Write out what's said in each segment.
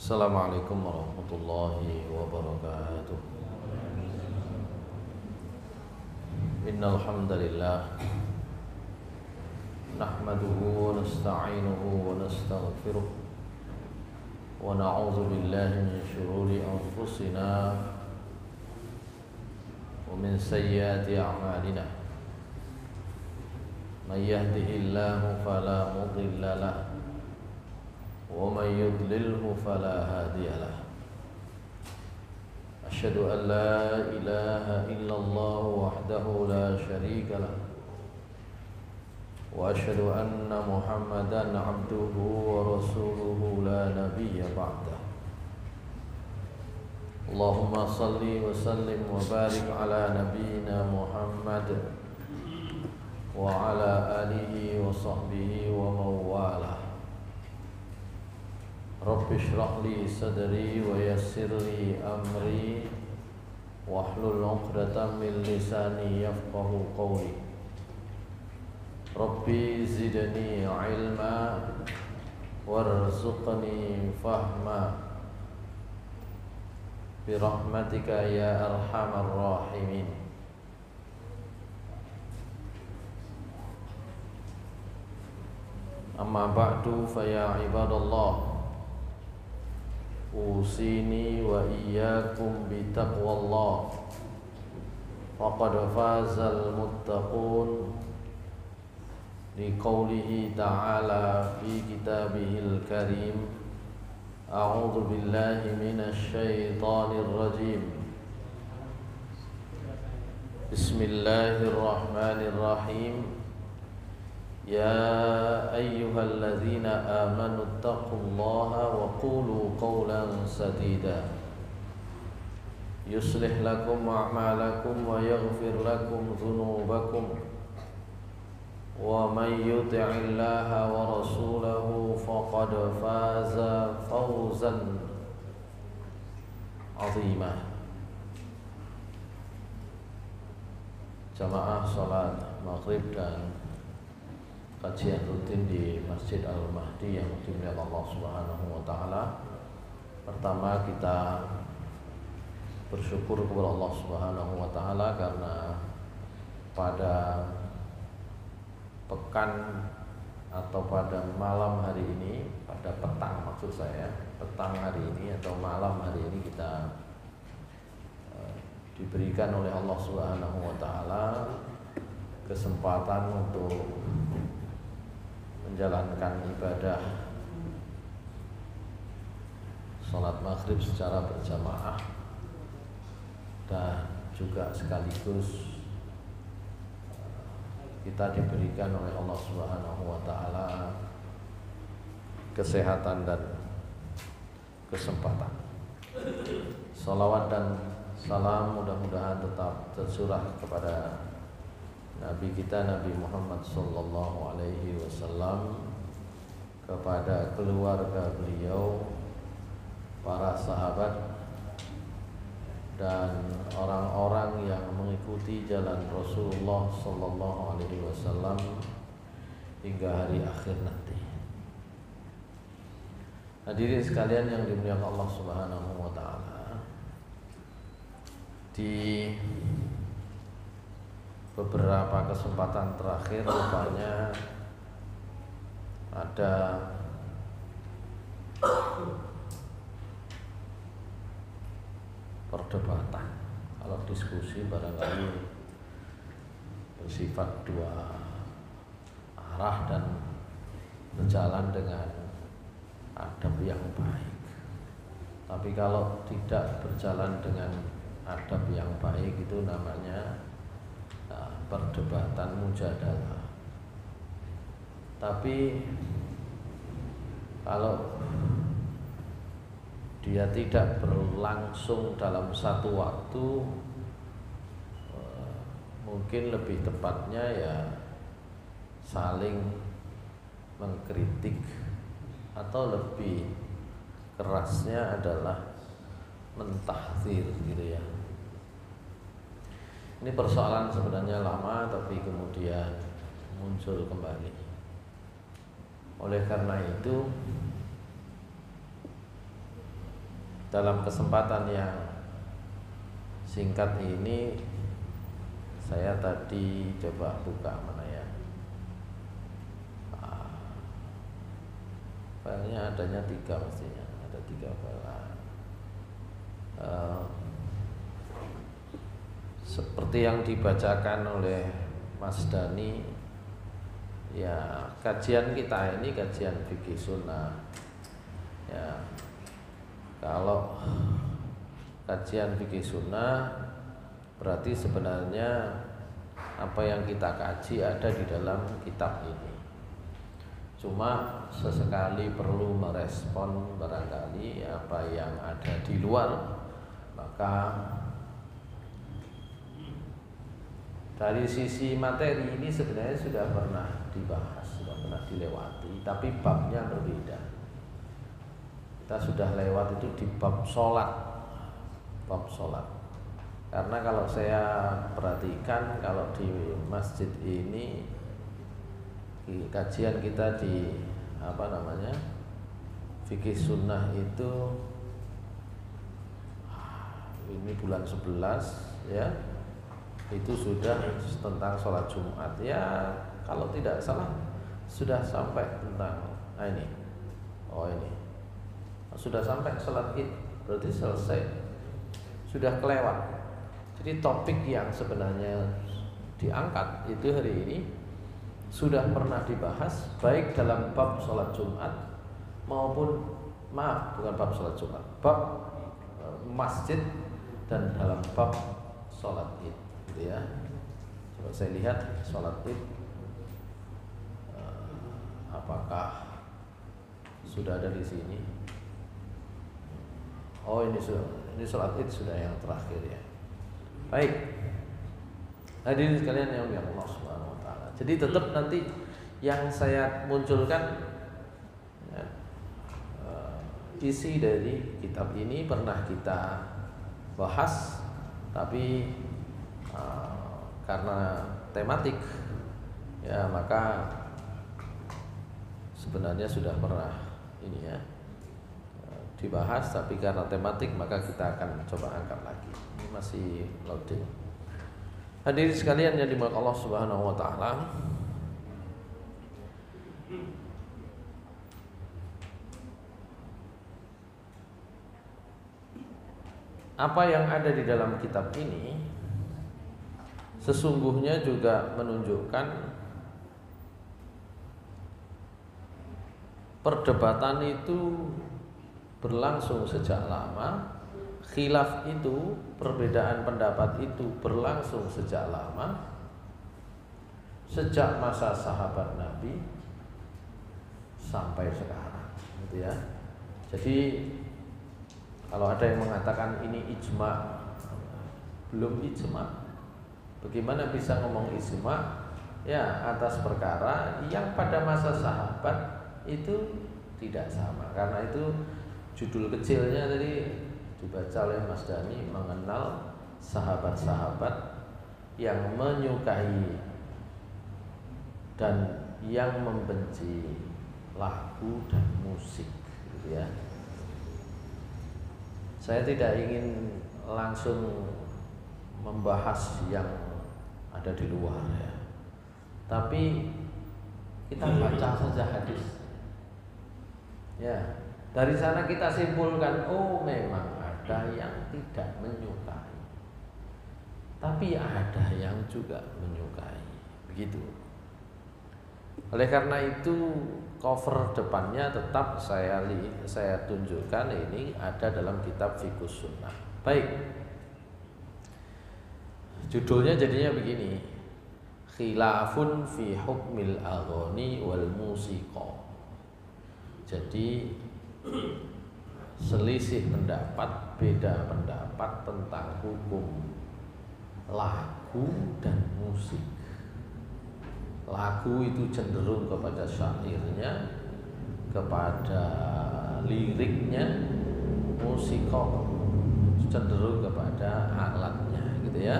Assalamualaikum warahmatullahi wabarakatuh. Innal hamdalillah nahmaduhu wa nasta'inuhu wa nastaghfiruh wa na'udzu billahi min shururi anfusina wa min sayyiati a'malina. May yahdihillahu fala mudilla lahu ومن يضلله فلا هادي له أشهد أن لا إله إلا الله وحده لا شريك له وأشهد أن محمدا عبده ورسوله لا نبي بعده اللهم صل وسلم وبارك على نبينا محمد وعلى آله وصحبه ومن والاه Rabbi shrah li sadri wa yassir li amri wahlul 'uqdatam min lisani yafqahu qawli. Rabbi zidni ilma warzuqni fahma bi rahmatika ya arhamar rahimin. Amma ba'du fa ya ibadallah, usini wa iyyakum bitaqwallah faqad fazal muttaqun liqaulihi ta'ala fi kitabihil karim a'udzu billahi minasy syaithanir rajim bismillahirrahmanirrahim يا أيها الذين آمنوا اتقوا الله وقولوا قولا سديدا يصلح لكم أعمالكم ويغفر لكم ذنوبكم ومن يطع الله ورسوله فقد فاز فوزا عظيما. Jamaah salat maghrib dan kajian rutin di Masjid Al-Mahdi yang dimuliakan Allah Subhanahu wa taala. Pertama, kita bersyukur kepada Allah Subhanahu wa taala karena pada pekan atau pada malam hari ini, pada petang maksud saya, petang hari ini atau malam hari ini kita diberikan oleh Allah Subhanahu wa taala kesempatan untuk menjalankan ibadah salat maghrib secara berjamaah dan juga sekaligus kita diberikan oleh Allah Subhanahu wa taala kesehatan dan kesempatan. Salawat dan salam mudah-mudahan tetap tercurah kepada Nabi kita Nabi Muhammad sallallahu alaihi wasallam, kepada keluarga beliau, para sahabat dan orang-orang yang mengikuti jalan Rasulullah sallallahu alaihi wasallam hingga hari akhir nanti. Hadirin sekalian yang dimuliakan Allah Subhanahu wa taala, di beberapa kesempatan terakhir rupanya ada perdebatan. Kalau diskusi barangkali bersifat dua arah dan berjalan dengan adab yang baik. Tapi kalau tidak berjalan dengan adab yang baik, itu namanya perdebatan mujadalah. Tapi kalau dia tidak berlangsung dalam satu waktu, mungkin lebih tepatnya ya saling mengkritik, atau lebih kerasnya adalah mentahdzir gitu ya. Ini persoalan sebenarnya lama tapi kemudian muncul kembali. Oleh karena itu dalam kesempatan yang singkat ini saya tadi coba buka mana ya, filenya adanya 3 mestinya, ada 3 file. Seperti yang dibacakan oleh Mas Dani, ya kajian kita ini kajian fikih sunnah. Ya, kalau kajian fikih sunnah berarti sebenarnya apa yang kita kaji ada di dalam kitab ini. Cuma sesekali perlu merespon barangkali apa yang ada di luar, maka dari sisi materi ini sebenarnya sudah pernah dibahas, sudah pernah dilewati, tapi babnya berbeda. Kita sudah lewat itu di bab sholat. Karena kalau saya perhatikan, kalau di masjid ini kajian kita di fikih sunnah itu ini bulan 11 ya, itu sudah tentang sholat Jumat ya, kalau tidak salah sudah sampai tentang ini sudah sampai sholat Id, berarti selesai, sudah kelewat. Jadi topik yang sebenarnya diangkat itu hari ini sudah pernah dibahas baik dalam bab sholat Jumat maupun bukan bab sholat Jumat, bab masjid dan dalam bab sholat Id. Ya, coba saya lihat sholat Id apakah sudah ada di sini. Oh, ini sholat Id sudah yang terakhir ya. Baik, hadirin sekalian yang Allah Subhanahu Wa Taala. Jadi tetap nanti yang saya munculkan ya, isi dari kitab ini pernah kita bahas, tapi karena tematik ya, maka sebenarnya sudah pernah ini ya dibahas, tapi karena tematik maka kita akan coba angkat lagi. Ini masih loading. Hadirin sekalian yang dimuliakan Allah Subhanahu Wa Taala, apa yang ada di dalam kitab ini sesungguhnya juga menunjukkan perdebatan itu berlangsung sejak lama, khilaf itu, perbedaan pendapat itu berlangsung sejak lama, sejak masa sahabat Nabi sampai sekarang, gitu ya. Jadi kalau ada yang mengatakan ini ijma, belum ijma. Bagaimana bisa ngomong ijma? Ya, atas perkara yang pada masa sahabat itu tidak sama. Karena itu judul kecilnya tadi dibaca oleh Mas Dani, mengenal sahabat-sahabat yang menyukai dan yang membenci lagu dan musik, gitu ya. Saya tidak ingin langsung membahas yang ada di luar ya, tapi kita baca saja hadis ya, dari sana kita simpulkan, oh memang ada yang tidak menyukai, tapi ada yang juga menyukai, begitu. Oleh karena itu cover depannya tetap saya tunjukkan ini ada dalam kitab Fiqh Sunnah. Baik, judulnya jadinya begini, khilafun fi hukmil aghani wal musiqa. Jadi selisih pendapat, beda pendapat tentang hukum lagu dan musik. Lagu itu cenderung kepada syairnya, kepada liriknya, musiqa cenderung kepada alatnya, gitu ya.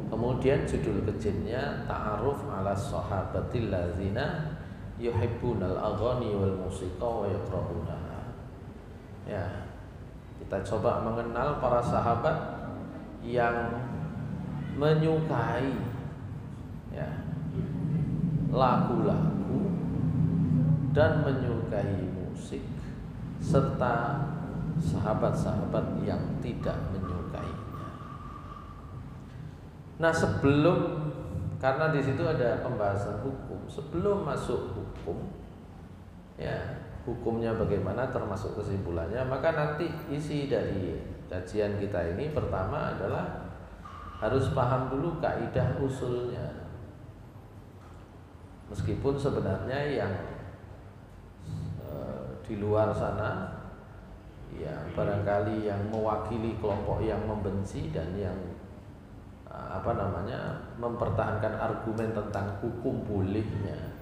Kemudian judul kecilnya Ta'aruf 'ala sahabatil ladzina yuhibbunal aghani wal musiqa wa yaqra'unaha. Ya. Kita coba mengenal para sahabat yang menyukai ya lagu-lagu dan menyukai musik, serta sahabat-sahabat yang tidak menyukainya. Nah, karena di situ ada pembahasan hukum, sebelum masuk hukum, ya hukumnya bagaimana termasuk kesimpulannya, maka nanti isi dari kajian kita ini pertama adalah harus paham dulu kaidah usulnya. Meskipun sebenarnya yang di luar sana ya barangkali yang mewakili kelompok yang membenci dan yang mempertahankan argumen tentang hukum bolehnya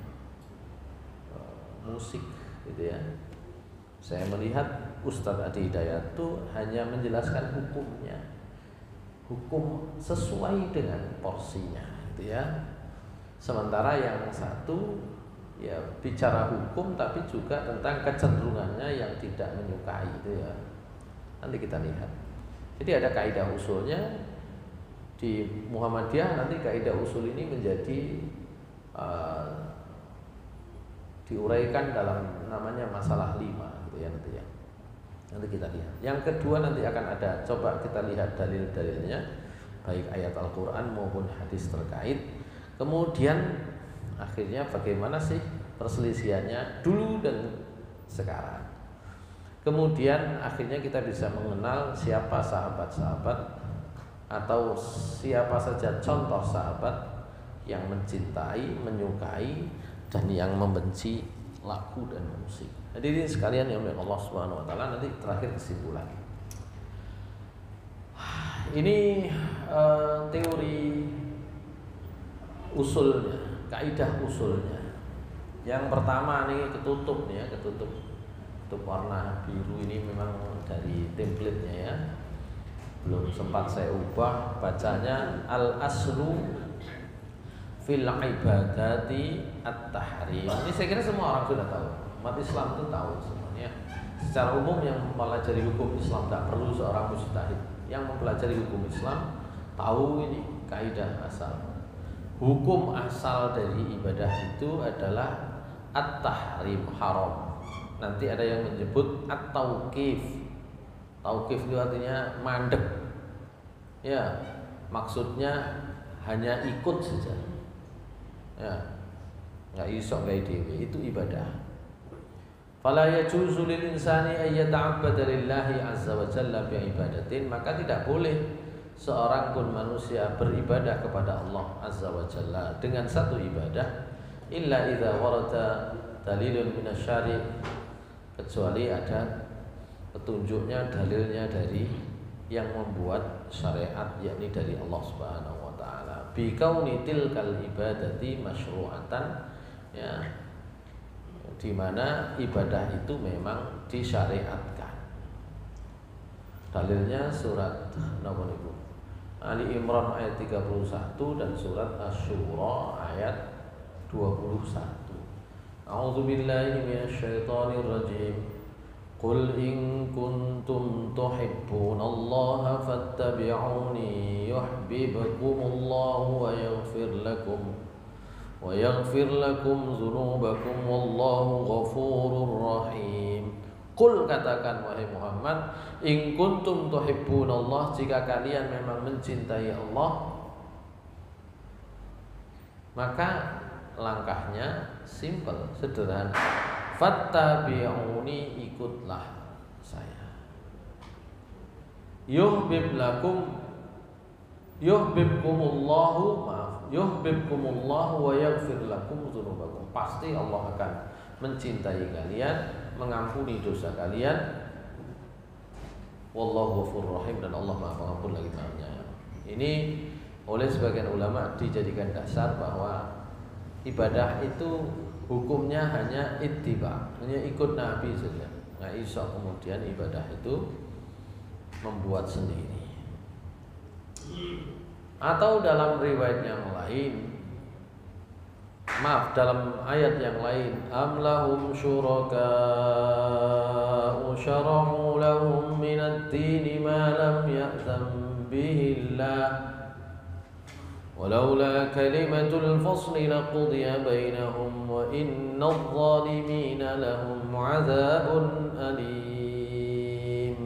musik gitu ya. Saya melihat Ustadz Adi Hidayat itu hanya menjelaskan hukumnya, hukum sesuai dengan porsinya gitu ya. Sementara yang satu ya bicara hukum tapi juga tentang kecenderungannya yang tidak menyukai itu ya. Nanti kita lihat. Jadi ada kaidah usulnya di Muhammadiyah. Nanti kaidah usul ini menjadi diuraikan dalam namanya masalah 5 gitu ya nanti ya. Nanti kita lihat. Yang kedua nanti akan ada, coba kita lihat dalil-dalilnya baik ayat Al-Qur'an maupun hadis terkait. Kemudian akhirnya bagaimana sih perselisihannya dulu dan sekarang. Kemudian akhirnya kita bisa mengenal siapa sahabat-sahabat atau siapa saja contoh sahabat yang mencintai, menyukai dan yang membenci lagu dan musik. Hadirin sekalian yang oleh Allah Subhanahu wa taala, nanti terakhir kesimpulan. Ini teori usulnya, kaidah usulnya. Yang pertama nih ketutup nih ya, ketutup warna biru ini memang dari template-nya ya. Belum sempat saya ubah, bacanya al-aslu fil ibadati at-tahrim. Ini saya kira semua orang sudah tahu. Umat Islam itu tahu semuanya. Secara umum yang mempelajari hukum Islam tidak perlu seorang mujtahid. Yang mempelajari hukum Islam tahu ini kaidah asal. Hukum asal dari ibadah itu adalah at-tahrim, haram. Nanti ada yang menyebut at-tauqif. Tauqif itu artinya mandek. Ya, maksudnya hanya ikut saja. Ya, nggak iso gaya dewi, itu ibadah. Fala yajuzu lil insani ay yata'abbada lillahi azza wa jalla bi ibadatin, maka tidak boleh seorang pun manusia beribadah kepada Allah azza wa jalla dengan satu ibadah illa idza warada dalilun minasyari', kecuali ada petunjuknya, dalilnya dari yang membuat syariat, yakni dari Allah Subhanahu wa taala. Bi kauni tilkal ibadati masyru'atan, ya, di mana ibadah itu memang disyariatkan. Dalilnya surat nomor Ibu Ali Imran ayat 31 dan surat Asy-Syura ayat 21. A'udzubillahi minasyaitonir rajim. Qul in kuntum tuhibbunallaha fattabi'uni yuhibbukumullahu wa yaghfir lakum dzunubakum wallahu ghafurur rahim. Qul, katakan wahai Muhammad, in kuntum tuhibbunallah, jika kalian memang mencintai Allah, maka langkahnya simple, sederhana. Fattabi'uni, ikutlah saya. Yuhibbukumullahu wa yaghfir lakum dzunubakum. Pasti Allah akan mencintai kalian, mengampuni dosa kalian. Wallahu ghafurur rahim, dan Allah Maha Pengampun lagi Maha Penyayang. Ini oleh sebagian ulama dijadikan dasar bahwa ibadah itu hukumnya hanya ittiba, hanya ikut Nabi saja. Nggak bisa kemudian ibadah itu membuat sendiri. Atau dalam riwayat yang lain, Maaf, dalam ayat yang lain, am lahum syuraka'u syara'u lahum minad dini ma lam ya'zam bihi Allah walaula kalimatul fasli laqudiya bainahum wa innadh zalimina lahum 'adzabun alim.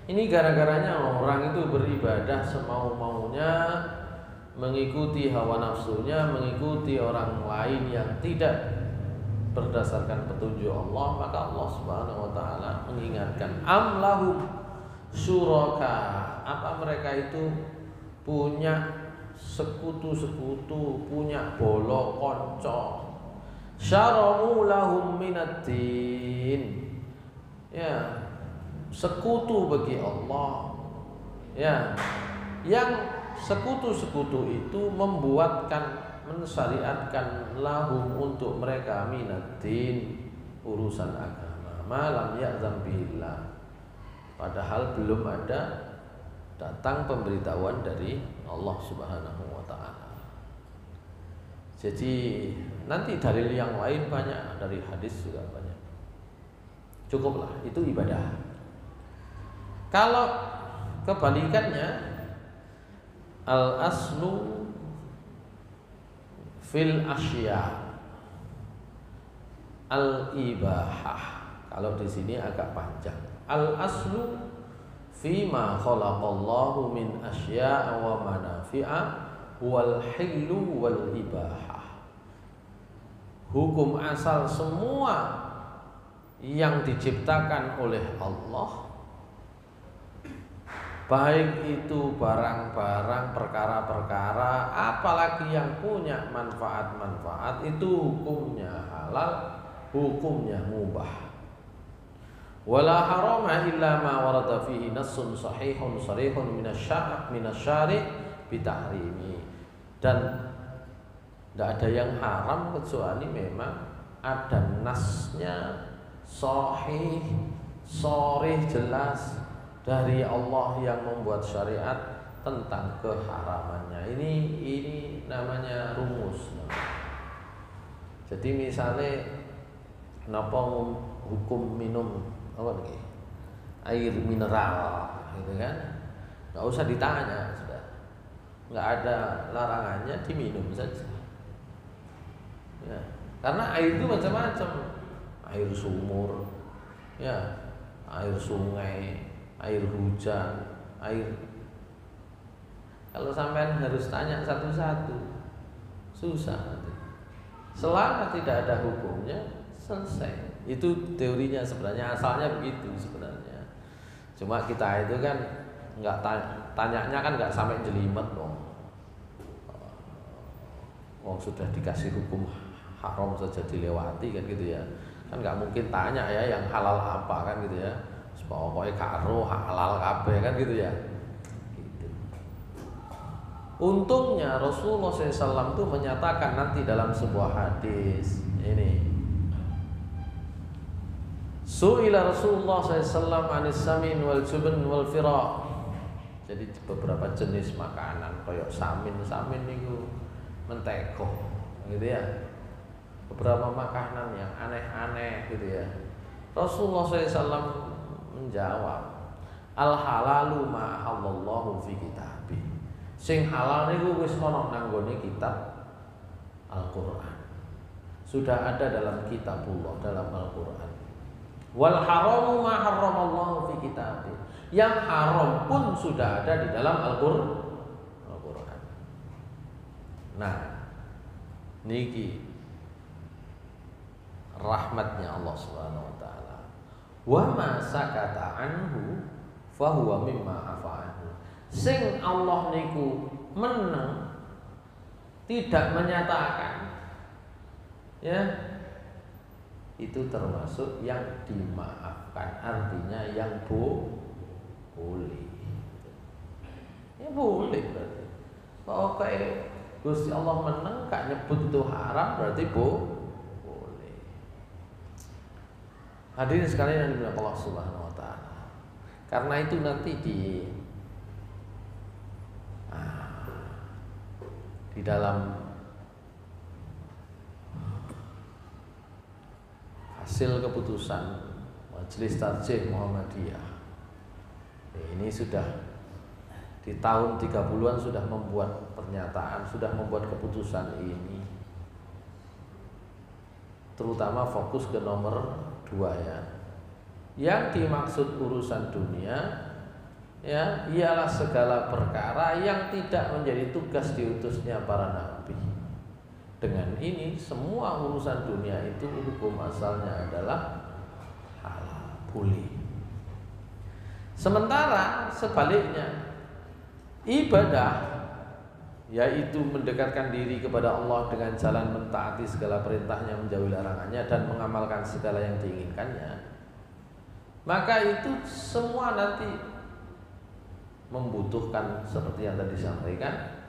Ini gara-garanya orang itu beribadah semau-maunya, mengikuti hawa nafsunya, mengikuti orang lain yang tidak berdasarkan petunjuk Allah, maka Allah Subhanahu wa taala mengingatkan, am lahum syuraka, apa mereka itu punya sekutu-sekutu, punya bolo konco, syara'u lahum minad din, ya, sekutu bagi Allah, ya, yang sekutu-sekutu itu mensyariatkan lahum untuk mereka minaddin, urusan agama, malam ya'zam billah, padahal belum ada datang pemberitahuan dari Allah Subhanahu wa taala. Jadi nanti dalil yang lain banyak, dari hadis juga banyak. Cukuplah itu ibadah. Kalau kebalikannya, al aslu fil asya al ibahah. Kalau di sini agak panjang. Al aslu fima khalaqallahu min asya' wa manafi'a wal hillu wal ibahah. Hukum asal semua yang diciptakan oleh Allah, baik itu barang-barang, perkara-perkara, apalagi yang punya manfaat-manfaat, itu hukumnya halal, hukumnya mubah. Wala harama illa ma warada fihi nassun sahihun sarihun minasyari' bitahrimi. Dan tidak ada yang haram kecuali memang ada nasnya sahih, sharih, jelas dari Allah yang membuat syariat tentang keharamannya. Ini namanya rumus. Jadi misalnya kenapa hukum minum apa nih, air mineral gitu kan, nggak usah ditanya, sudah nggak ada larangannya, diminum saja ya. Karena air itu macam-macam, air sumur ya, air sungai, air hujan, air. Kalau sampean harus tanya satu-satu, susah nanti. Selama tidak ada hukumnya, selesai. Itu teorinya sebenarnya, asalnya begitu sebenarnya. Cuma kita itu kan nggak tanyanya kan nggak sampai jelimet dong. Wong sudah dikasih hukum haram saja dilewati kan gitu ya. Kan nggak mungkin tanya ya yang halal apa kan gitu ya. Pokoknya karo halal kabeh kan gitu ya. Gitu. Untungnya Rasulullah SAW itu menyatakan nanti dalam sebuah hadis ini. Su'ila Rasulullah SAW anis samin wal jubn wal fira. Jadi beberapa jenis makanan kayak samin itu mentego gitu ya. Beberapa makanan yang aneh-aneh gitu ya. Rasulullah SAW menjawab, al halalu ma halallahu fi kitabih. Sing halal niku wis ana nang nggone kitab Al-Qur'an. Sudah ada dalam kitabullah, dalam Al-Qur'an. Wal haramu ma harramallahu fi kitabih. Yang haram pun sudah ada di dalam Al-Qur'an. Nah, niki rahmatnya Allah Subhanahu wa taala. Wa ma sakata anhu fa huwa mimma afa'anhu. Sing Allah niku meneng tidak menyatakan, ya, itu termasuk yang dimaafkan, artinya yang boleh. Ya boleh berarti. Pokoknya Gusti Allah meneng gak nyebut itu haram berarti boleh. Hadirin sekalian yang dimuliakan Allah Subhanahu wa taala. Karena itu nanti di dalam hasil keputusan Majelis Tarjih Muhammadiyah ini sudah di tahun 30-an sudah membuat pernyataan, sudah membuat keputusan ini, terutama fokus ke nomor 2 ya. Yang dimaksud urusan dunia ya ialah segala perkara yang tidak menjadi tugas diutusnya para nabi. Dengan ini semua urusan dunia itu hukum asalnya adalah halal, boleh. Sementara sebaliknya ibadah yaitu mendekatkan diri kepada Allah dengan jalan mentaati segala perintahnya, menjauhi larangannya dan mengamalkan segala yang diinginkannya, maka itu semua nanti membutuhkan seperti yang tadi disampaikan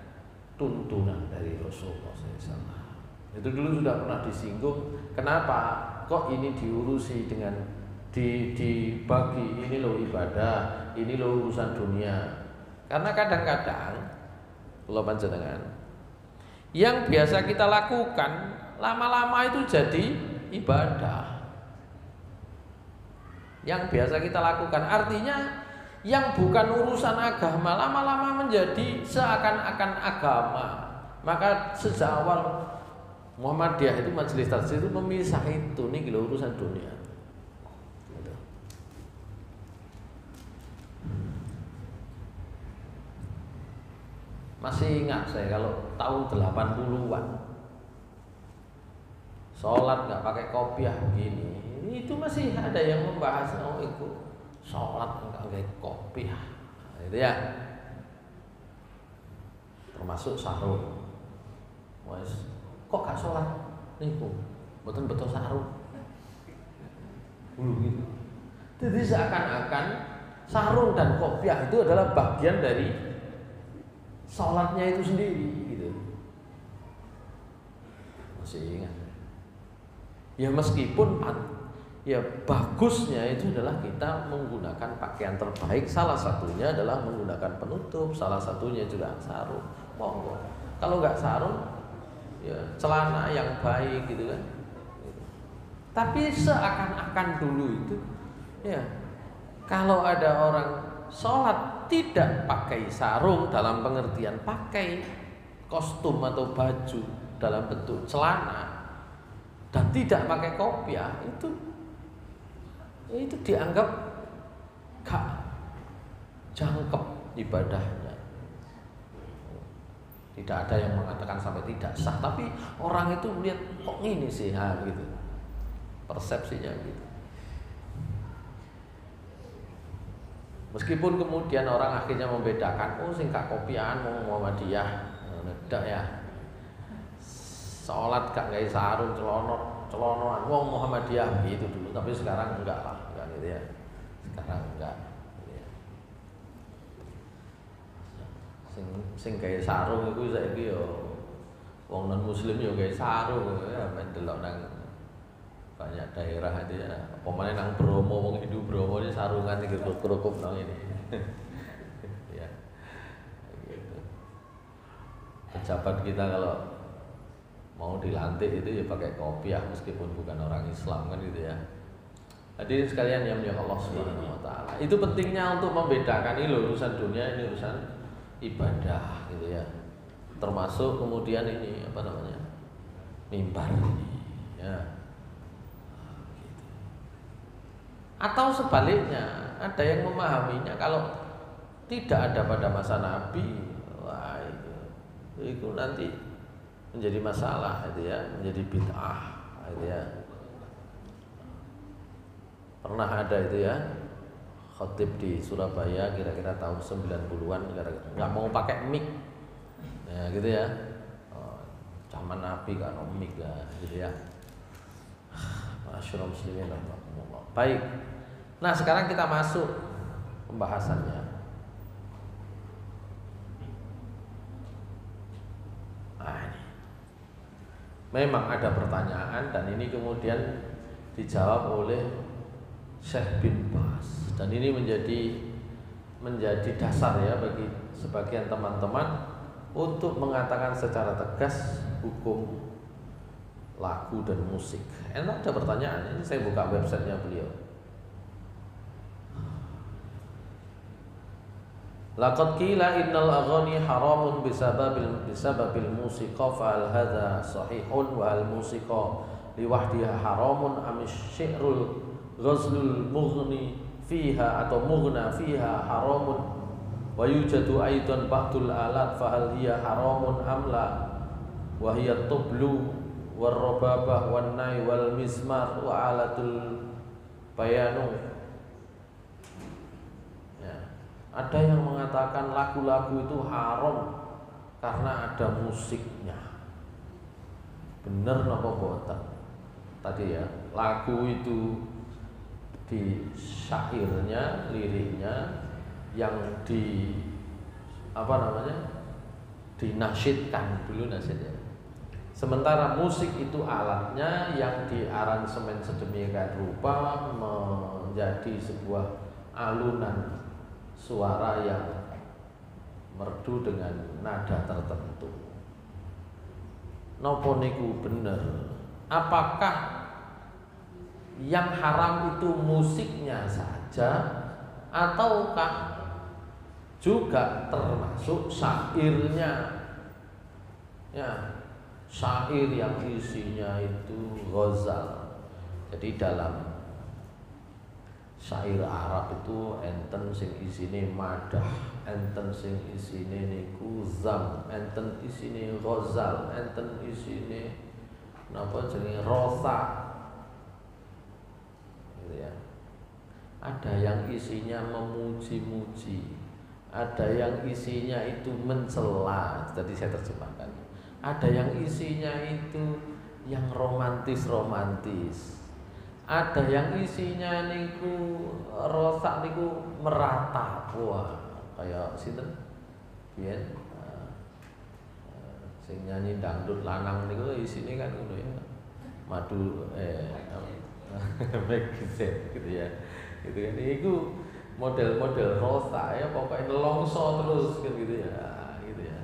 tuntunan dari Rasulullah SAW. Itu dulu sudah pernah disinggung. Kenapa kok ini diurusi dengan dibagi, ini loh ibadah, ini loh urusan dunia. Karena kadang-kadang kalau panjenengan yang biasa kita lakukan lama-lama itu jadi ibadah. Yang biasa kita lakukan artinya yang bukan urusan agama lama-lama menjadi seakan-akan agama. Maka sejak awal Muhammadiyah itu Majelis Tarjih itu memisah itu, nih urusan dunia. Masih ingat saya kalau tahun 80-an sholat nggak pakai kopiah begini, itu masih ada yang membahas itu sholat nggak pakai kopiah, itu ya. Termasuk sarung, kok gak sholat niku, betul-betul sarung dulu gitu. Jadi seakan-akan sarung dan kopiah itu adalah bagian dari sholatnya itu sendiri gitu. Masih ingat ya, meskipun ya bagusnya itu adalah kita menggunakan pakaian terbaik, salah satunya adalah menggunakan penutup, salah satunya juga sarung. Monggo, kalau nggak sarung ya celana yang baik gitu kan gitu. Tapi seakan-akan dulu itu ya kalau ada orang sholat tidak pakai sarung dalam pengertian pakai kostum atau baju dalam bentuk celana dan tidak pakai kopiah, itu dianggap gak jangkep ibadahnya. Tidak ada yang mengatakan sampai tidak sah, tapi orang itu melihat kok ini sih gitu, persepsinya gitu. Meskipun kemudian orang akhirnya membedakan, oh sing gak kopiahan mau Muhammadiyah, ndak ya. Sholat gak nggawe sarung, celonoan, wong Muhammadiyah gitu dulu, tapi sekarang enggak lah, enggak gitu ya. Sekarang enggak. Gitu ya. Sing gawe sarung iku saiki yo wong non muslim yo gawe sarung ya, men delok nang banyak daerah itu ya, pemain nang Bromo, wong Hindu Bromo ini sarungan iki kerukup nang ini. Ya. Gitu. Pejabat kita kalau mau dilantik itu ya pakai kopiah meskipun bukan orang Islam kan gitu ya. Hadirin sekalian yang mulia Allah Subhanahu wa taala. Itu pentingnya untuk membedakan ini urusan dunia, ini urusan ibadah gitu ya. Termasuk kemudian ini apa namanya? Mimbar ini ya. Atau sebaliknya, ada yang memahaminya kalau tidak ada pada masa Nabi, wah itu nanti menjadi masalah itu ya, menjadi bid'ah itu ya. Pernah ada itu ya, khatib di Surabaya kira-kira tahun 90-an nggak mau pakai mic, ya gitu ya. Zaman Nabi kan mic ya, gitu ya. Masyaallah muslimin rahmatullah. Baik. Nah, sekarang kita masuk pembahasannya. Nah, ini. Memang ada pertanyaan dan ini kemudian dijawab oleh Syekh bin Baz dan ini menjadi dasar ya bagi sebagian teman-teman untuk mengatakan secara tegas hukum lagu dan musik. Enak ada pertanyaan, ini saya buka websitenya beliau. Laqad qila innal aghani haramun bisababil musiqa fa hal hadza sahihun wa al musiqa liwahdiha haramun am syi'rul ghazlul mughni fiha atau mughna fiha haramun wa yujadu aidan ba'dul alat fa hal hiya haramun am la wa hiya tublu war rababah wan nai wal mizmar wa alatul bayanu. Ada yang mengatakan lagu-lagu itu haram karena ada musiknya. Bener napa boten? Tadi ya, lagu itu di syairnya, liriknya yang di dinasyidkan dulu nasyidnya. Sementara musik itu alatnya yang diaransemen sedemikian rupa menjadi sebuah alunan suara yang merdu dengan nada tertentu. Napa niku bener? Apakah yang haram itu musiknya saja ataukah juga termasuk syairnya? Ya, syair yang isinya itu ghazal. Jadi dalam syair Arab itu enten sing isine madah, enten sing isine niku zam, enten isine ghazal, enten isine napa jenenge rosa. Gitu ya. Ada yang isinya memuji-muji, ada yang isinya itu mencela. Tadi saya terjemahkan. Ada yang isinya itu yang romantis-romantis. Ada yang isinya niku rosak niku meratap. Wah, kayak sinten? Biyen sing nyanyi dangdut lanang niku isine kan ngono ya. Madu megizet gitu ya. Gitu kan. Iku model-model rosak ya, pokoknya nelongso terus kan gitu ya. Gitu ya.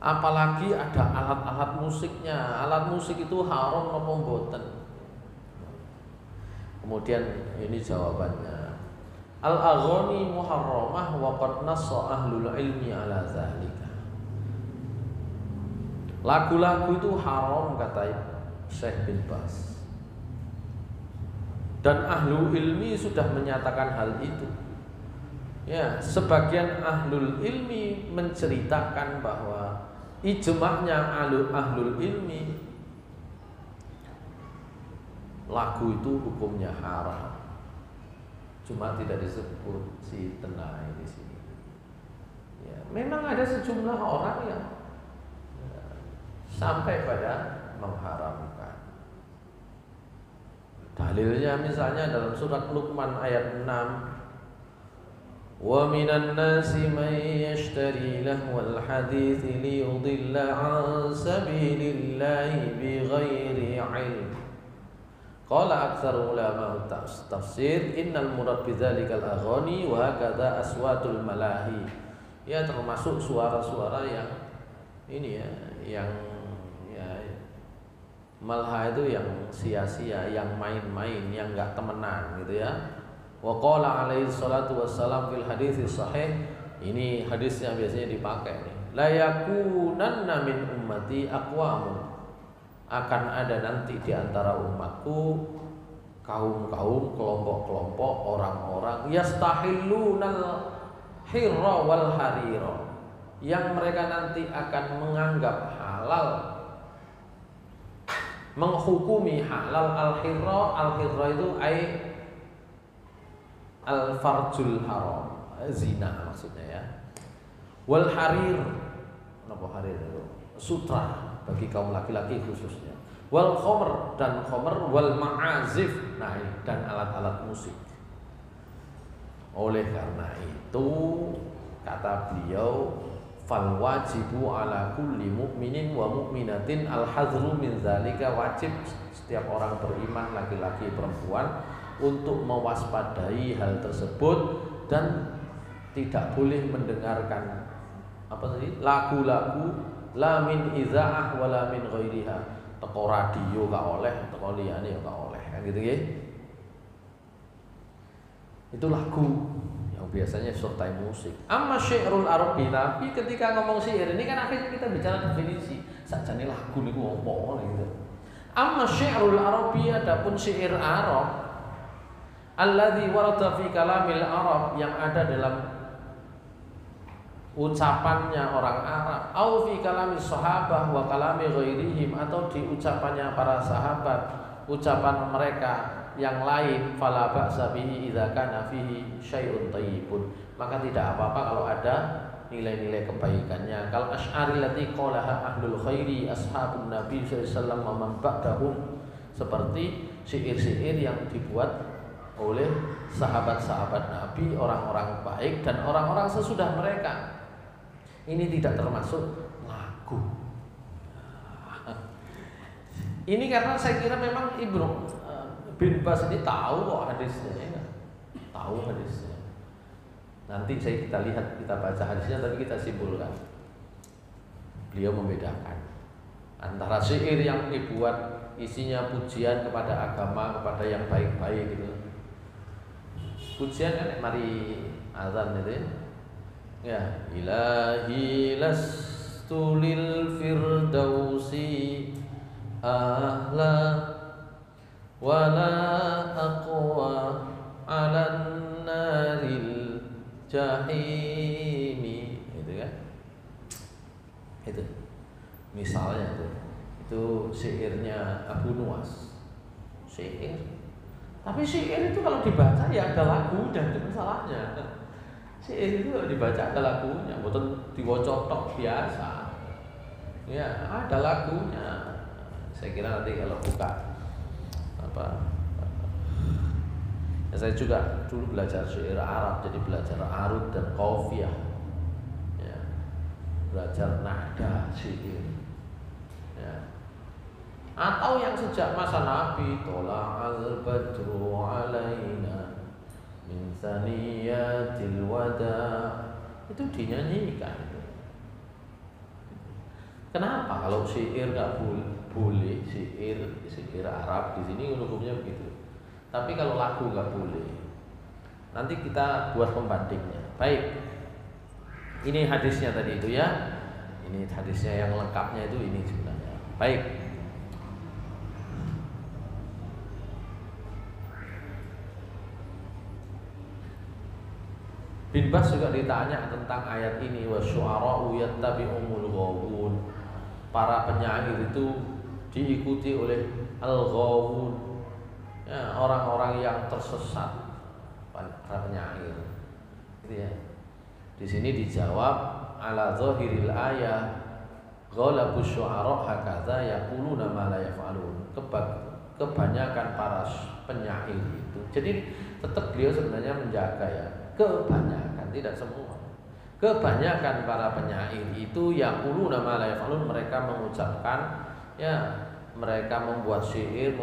Apalagi ada alat-alat musiknya. Alat musik itu haram napa mboten? Kemudian ini jawabannya. Al-aghani muharramah wa qad nassa ahlul ilmi ala zalika. Lagu-lagu itu haram kata Syekh bin Baz. Dan ahlu ilmi sudah menyatakan hal itu. Ya, sebagian ahlul ilmi menceritakan bahwa ijma'nya ahlul ilmi lagu itu hukumnya haram. Cuma tidak disebut si tenai di sini. Ya, memang ada sejumlah orang yang sampai pada mengharamkan. Dalilnya misalnya dalam surat Luqman ayat 6. Wa minan nasi man yashtari lahwal hadits liyudilla an sabilillahi bighairi ilm. Qala aktsar ulama tafsir innal murad bidzalikal aghani wa hakadha aswatul malahi. Ya, termasuk suara-suara yang ini ya, yang malha itu yang sia-sia, yang main-main, yang enggak temenan gitu ya. Wa qala alaihi salatu wassalam fil hadits sahih, ini hadisnya biasanya dipakai nih. La yakunanna min ummati aqwamun, akan ada nanti di antara umatku kaum-kaum, kelompok-kelompok orang-orang yastahillunal hirra wal harira, yang mereka nanti akan menganggap halal, menghukumi halal al-hirra itu al-farjul haram, zina maksudnya ya. Wal harir, apa harir itu? Sutra bagi kaum laki-laki khususnya. Wal khomer, dan khomer, wal ma'azif, nah, dan alat-alat musik. Oleh karena itu kata beliau, fal wajibu ala kulli mu'minin wa mu'minatin al hadru min zalika, wajib setiap orang beriman laki-laki perempuan untuk mewaspadai hal tersebut dan tidak boleh mendengarkan apa tadi? Lagu-lagu la min izaah wala min ghairiha. Teko radio gak oleh, teko liyane ya gak oleh. Kan gitu nggih. Itu lagu yang biasanya sertai musik. Amma syi'rul arabi, tapi ketika ngomong syair ini kan akhirnya kita bicara definisi. Sakjane lagu niku opo gitu. Amma syi'rul arabi, adapun syair Arab alladzi warada fi kalamil Arab, yang ada dalam ucapannya orang Arab, au fi kalamis sahabah wa kalami ghairihim, atau di ucapannya para sahabat, ucapan mereka yang lain, fala ba'sa bihi idza kana fihi syai'un thayyibun, maka tidak apa-apa kalau ada nilai-nilai kebaikannya. Kal asy'ari allati qalaha ahlul khairi ashabun nabi sallallahu alaihi wasallam wa man ba'dahum, seperti syair-syair yang dibuat oleh sahabat-sahabat Nabi, orang-orang baik dan orang-orang sesudah mereka. Ini tidak termasuk lagu. Ini karena saya kira memang Ibnu bin Bas ini tahu kok hadisnya, ya. Tahu hadisnya. Nanti kita lihat, kita baca hadisnya, tapi kita simpulkan. Beliau membedakan antara syair yang dibuat isinya pujian kepada agama, kepada yang baik-baik gitu. Pujian kan mari azan itu ya, ilahi lastu lil firdausi ahla wala aqwa ala naril jahimi, gitu kan. Itu misalnya itu syairnya Abu Nuwas, syair. Tapi syair itu kalau dibaca ya ada lagu, dan itu masalahnya. Syair itu kalau dibaca ada lagunya, bukan diwaca tok biasa. Ya, ada lagunya. Saya kira nanti kalau buka ya, saya juga dulu belajar syair Arab, jadi belajar arud dan qafiyah. Ya, belajar nahda syair. Ya. Atau yang sejak masa Nabi, tola'al badru alaina min saniyatil wada, itu dinyanyikan. Kenapa kalau syair nggak boleh? Syair Arab di sini hukumnya begitu. Tapi kalau lagu nggak boleh. Nanti kita buat pembandingnya. Baik, ini hadisnya tadi itu ya. Ini hadisnya yang lengkapnya itu ini sebenarnya. Baik. Bin Bas juga ditanya tentang ayat ini, wasyu'ara'u yattabi'umul ghawun. Para penyair itu diikuti oleh al-ghawun, ya, orang-orang yang tersesat, para penyair. Gitu ya. Di sini dijawab ala zahiril ayah, ghalabus syu'ara hakadza yaquluna ma la yaf'alun. Kebanyakan para penyair itu. Jadi tetap beliau sebenarnya menjaga ya. Kebanyakan, tidak semua. Kebanyakan para penyair itu yaquluna ma la yaf'alun, mereka mengucapkan, ya, mereka membuat syair,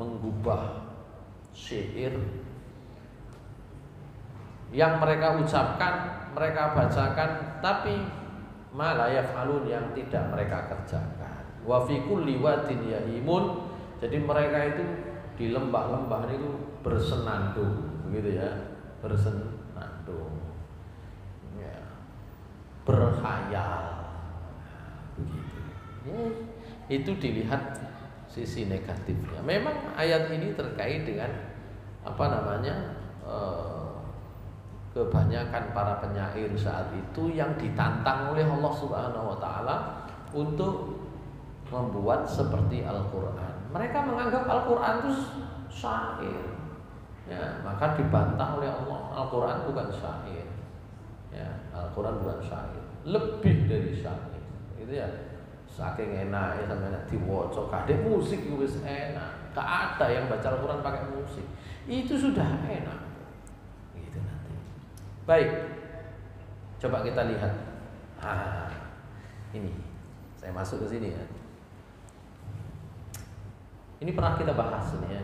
mengubah syair yang mereka ucapkan, mereka bacakan, tapi ma la yaf'alun, yang tidak mereka kerjakan. Wa fi kulli wadin yahimun, jadi mereka itu di lembah-lembah itu bersenandung, begitu ya, bersenandung, ya, berkhayal, begitu. Ya, itu dilihat sisi negatifnya. Memang ayat ini terkait dengan kebanyakan para penyair saat itu yang ditantang oleh Allah Subhanahu wa taala untuk membuat seperti Al-Qur'an. Mereka menganggap Al-Qur'an itu syair. Ya, maka dibantah oleh Allah, Al-Qur'an bukan syair. Ya, Al-Qur'an bukan syair, lebih dari syair. Itu ya, saking enaknya sampai nek diwaca kadek musik wis enak. Gak ada yang baca Al-Qur'an pakai musik. Itu sudah enak. Gitu nanti. Baik. Coba kita lihat. Ini saya masuk ke sini ya. Ini pernah kita bahas ini ya.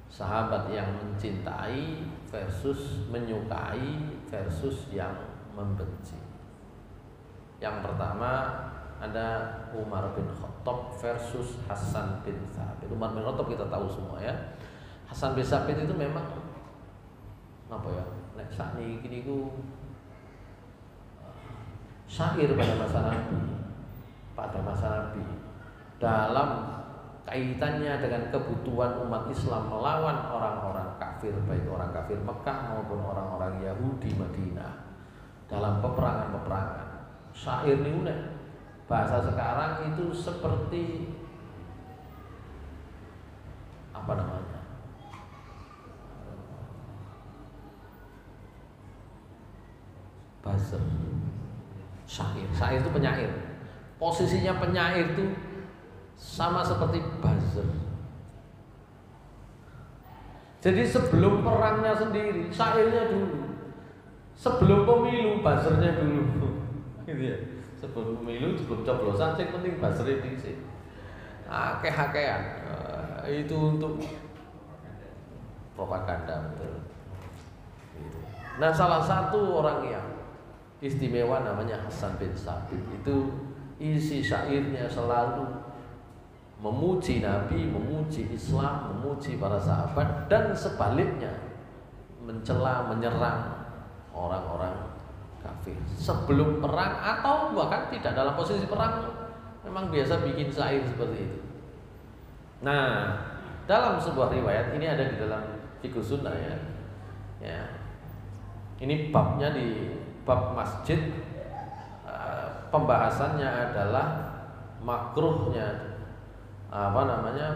Sahabat yang mencintai versus menyukai versus yang membenci. Yang pertama ada Umar bin Khattab versus Hasan bin Thabit. Umar bin Khattab kita tahu semua ya. Hasan bin Thabit itu memang apa ya? Nek sakniki niku syair pada masa Nabi. Pada masa Nabi dalam kaitannya dengan kebutuhan umat Islam melawan orang-orang kafir, baik orang kafir Mekah maupun orang-orang Yahudi Madinah dalam peperangan-peperangan. Syair ini unik. Bahasa sekarang itu seperti apa namanya? Buzzer. Syair itu penyair. Posisinya penyair itu sama seperti buzzer. Jadi sebelum perangnya sendiri, syairnya dulu. Sebelum pemilu, buzzernya dulu. Gitu ya. Sebelum pemilu, sebelum coblosan, yang penting buzzer ini sih. Akeh-akehan. Itu untuk propaganda betul. Gitu. Nah, salah satu orang yang istimewa namanya Hasan bin Thabit. Itu isi syairnya selalu memuji Nabi, memuji Islam, memuji para sahabat, dan sebaliknya mencela, menyerang orang-orang kafir sebelum perang atau bahkan tidak dalam posisi perang, memang biasa bikin syair seperti itu. Nah, dalam sebuah riwayat ini ada di dalam Fiqh Sunnah ya. Ini babnya di bab masjid, pembahasannya adalah makruhnya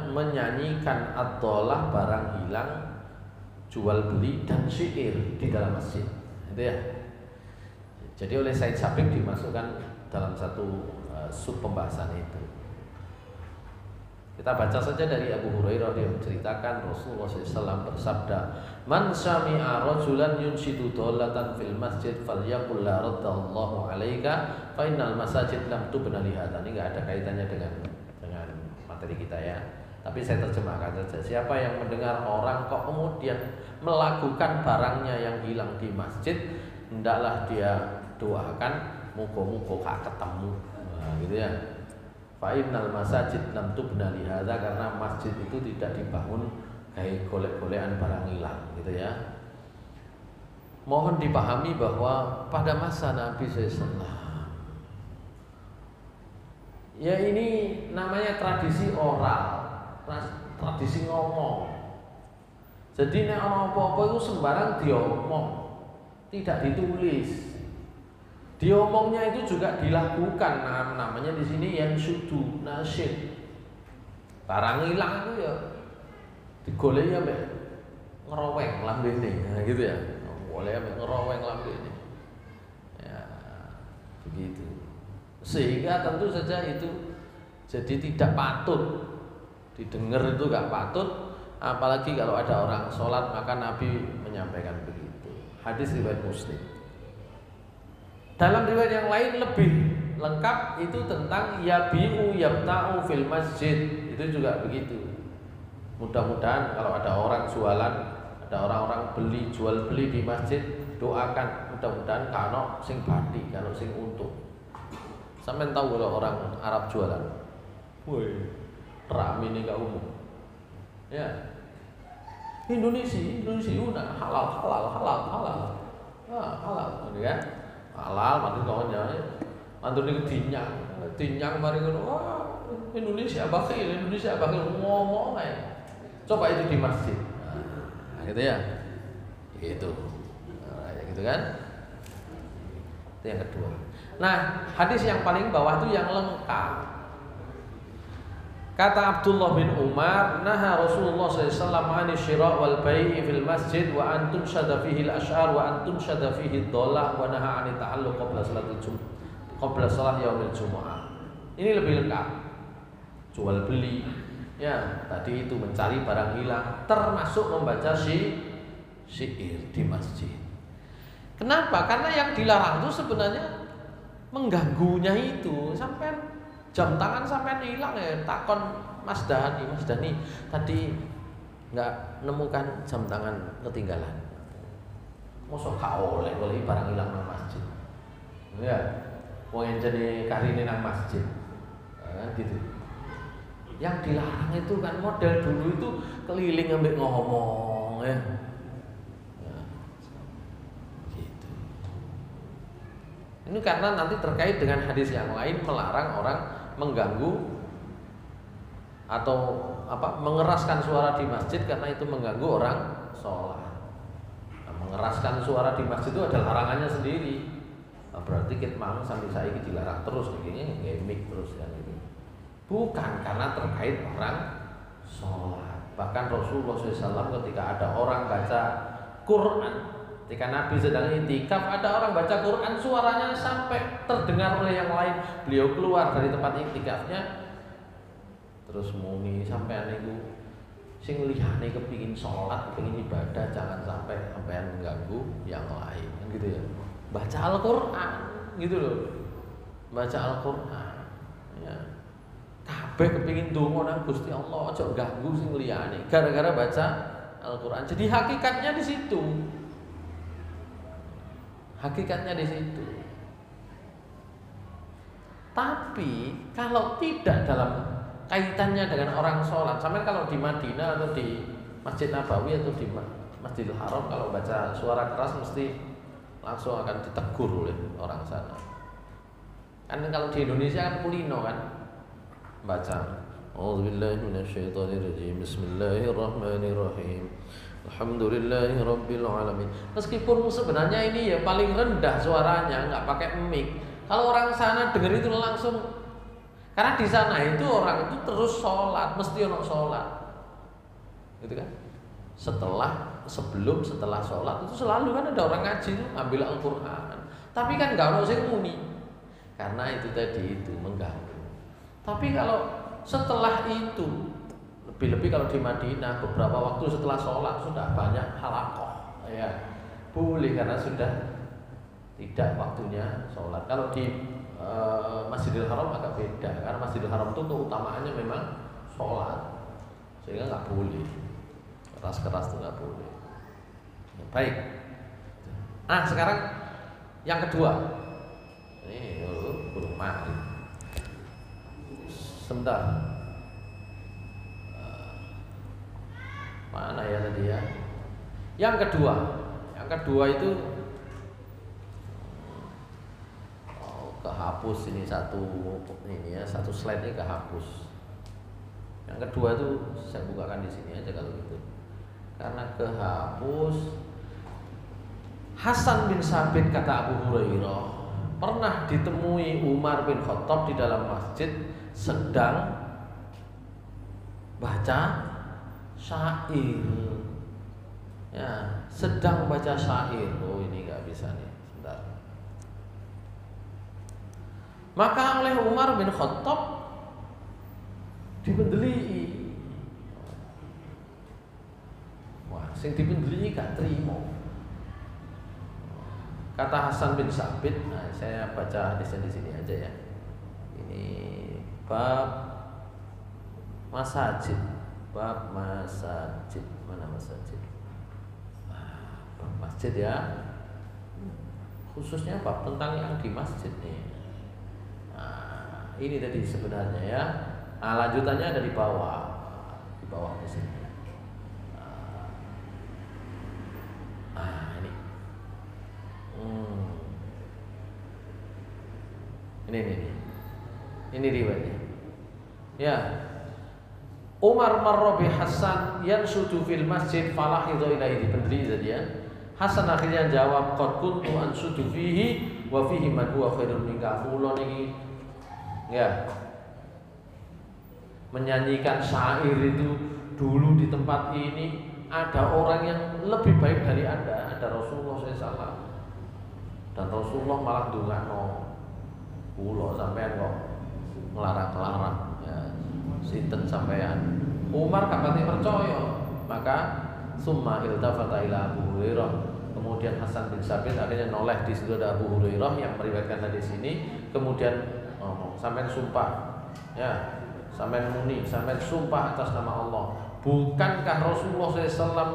menyanyikan ad-dolah, barang hilang, jual beli dan syair di dalam masjid. Itu ya. Jadi oleh Said Sabiq dimasukkan dalam satu sub pembahasan itu. Kita baca saja dari Abu Hurairah, dia menceritakan Rasulullah SAW bersabda, "Man sami'a rajulan yunshidu dhalatan fil masjid falyaqul la raddallahu 'alaika fa innal masajid lam tubna li hadza." Ini enggak ada kaitannya dengan materi kita ya. Tapi saya terjemahkan saja. Siapa yang mendengar orang kok kemudian melakukan barangnya yang hilang di masjid, hendaklah dia doakan muga-muga gak ketemu. Nah, gitu ya. Fa innal masajid lam tubna li hadza, karena masjid itu tidak dibangun kayak golek-golekan barang hilang, gitu ya. Mohon dipahami bahwa pada masa Nabi SAW, ya ini namanya tradisi oral, tradisi ngomong. Jadi nek ana apa-apa itu sembarang diomong, tidak ditulis. Diomongnya itu juga dilakukan. Nah, namanya di sini yang sudu nasyid. Barang hilang itu ya digoleki ya mbek ngeroweng lambene, nah, gitu ya. Boleh mbek ngeroweng lambene. Ya, begitu. Sehingga tentu saja itu jadi tidak patut didengar, itu gak patut, apalagi kalau ada orang sholat, maka Nabi menyampaikan begitu. Hadis riwayat Muslim. Dalam riwayat yang lain lebih lengkap itu tentang yabi'u yabta'u fil masjid, itu juga begitu. Mudah-mudahan kalau ada orang jualan, ada orang-orang beli, jual beli di masjid, doakan mudah-mudahan kano sing bati, kano sing untung. Sampai tahu kalau orang Arab jualan, woi, rame nih gak umum, ya. Indonesia, halal, halal, ya, halal. Mantu kawannya, mantu nih tinyang, mari ngono, wah, Indonesia bakil ngomong aja. Coba itu di masjid, nah, gitu ya, gitu, nah, ya gitu kan. Itu yang kedua. Nah, hadis yang paling bawah itu yang lengkap. Kata Abdullah bin Umar, naha Rasulullah SAW ani syira' wal bai'i fil masjid wa antum syada fihi al-asy'ar wa antum syada fihi ad-dhalah wa naha ani ta'alluq qabla salat yaumil jumu'ah. Ini lebih lengkap. Jual beli, ya, tadi itu mencari barang hilang, termasuk membaca syair di masjid. Kenapa? Karena yang dilarang itu sebenarnya mengganggunya itu. Sampai jam tangan sampai hilang ya, takon Mas Dani tadi nggak nemukan jam tangan ketinggalan. Mosok gak oleh barang hilang nang masjid. Ya. wong enjene karine nang masjid. Kan gitu. Yang dilarang itu kan model dulu itu keliling ambek ngomong ya. Gitu. Ini karena nanti terkait dengan hadis yang lain melarang orang mengganggu atau mengeraskan suara di masjid karena itu mengganggu orang sholat. Nah, mengeraskan suara di masjid itu ada larangannya sendiri. Nah, berarti kita mau sampai saiki dilarang terus begini ngemik terus kan ini. Bukan karena terkait orang sholat. Bahkan Rasulullah SAW ketika ada orang baca Quran, ketika Nabi sedang itikaf, ada orang baca Quran suaranya sampai terdengar oleh yang lain. Beliau keluar dari tempat itikafnya terus muni sampai niku sing liyane kepingin sholat, kepingin ibadah, jangan sampai sampean mengganggu yang lain, kan gitu ya. Baca Al-Qur'an gitu loh. Baca Al-Qur'an. Ya. Kabeh kepingin ndonga nang Gusti Allah, aja ganggu sing liyane gara-gara baca Al-Qur'an. Jadi hakikatnya di situ. Hakikatnya di situ. Tapi kalau tidak dalam kaitannya dengan orang sholat, sampai kalau di Madinah atau di Masjid Nabawi atau di Masjidil Haram kalau baca suara keras mesti langsung akan ditegur oleh orang sana. Kan kalau di Indonesia kan kulino kan baca A'udzubillahi minasyaitonirrajim Bismillahirrahmanirrahim Alhamdulillahirabbil alamin. Meskipun sebenarnya ini ya paling rendah suaranya, nggak pakai mic. Kalau orang sana dengar itu langsung, karena di sana itu orang itu terus sholat, mesti ono sholat, gitu kan? Setelah sholat itu selalu kan ada orang ngaji itu ambil Al-Quran. Tapi kan nggak ono sing muni, karena itu tadi itu mengganggu. Tapi kalau setelah itu, lebih-lebih kalau di Madinah beberapa waktu setelah sholat sudah banyak halaqah, ya boleh karena sudah tidak waktunya sholat. Kalau di Masjidil Haram agak beda karena Masjidil Haram itu keutamaannya memang sholat, sehingga nggak boleh keras-keras itu nggak boleh. Baik. Nah sekarang yang kedua, ini belum maghrib. Sebentar. Mana ya tadi ya? Yang kedua itu kehapus ini satu slide ini kehapus. Yang kedua itu saya bukakan di sini aja kalau gitu. Karena kehapus. Hasan bin Sabit kata Abu Hurairah pernah ditemui Umar bin Khattab di dalam masjid sedang baca syair. Ya, sedang baca syair. Oh ini nggak bisa nih. Maka oleh Umar bin Khattab dipendeli. Wah, sing dipendeli gak terima. Kata Hasan bin Sabit, nah saya baca hadisnya di sini aja ya. Ini bab masajid. Mana masajid? Bab masjid ya. Khususnya bab tentang yang di masjid nih. Ini tadi sebenarnya ya. Nah, lanjutannya ada di bawah di sini. Ini. Ini riwayatnya. Ya. Umar marra bi Hasan yansudu fil masjid falahidha ilaihi pendiri tadi ya. Hasan akhirnya jawab qad kuntu ansudu fihi wa fihi man huwa khairun minka. Kula niki ya menyanyikan syair itu dulu di tempat ini ada orang yang lebih baik dari Anda, ada Rasulullah SAW. Dan Rasulullah malah ndongakno kula sampean kok ngelarang-larang ya sinten sampean. Umar gak pati percaya, maka summa iltafata ila Abu Hurairah. Kemudian Hasan bin Sabit akhirnya noleh di situ ada Abu Hurairah yang meriwayatkan hadis ini, kemudian ngomong, sampean sumpah, ya, sampean muni, sampean sumpah atas nama Allah. Bukankah Rasulullah SAW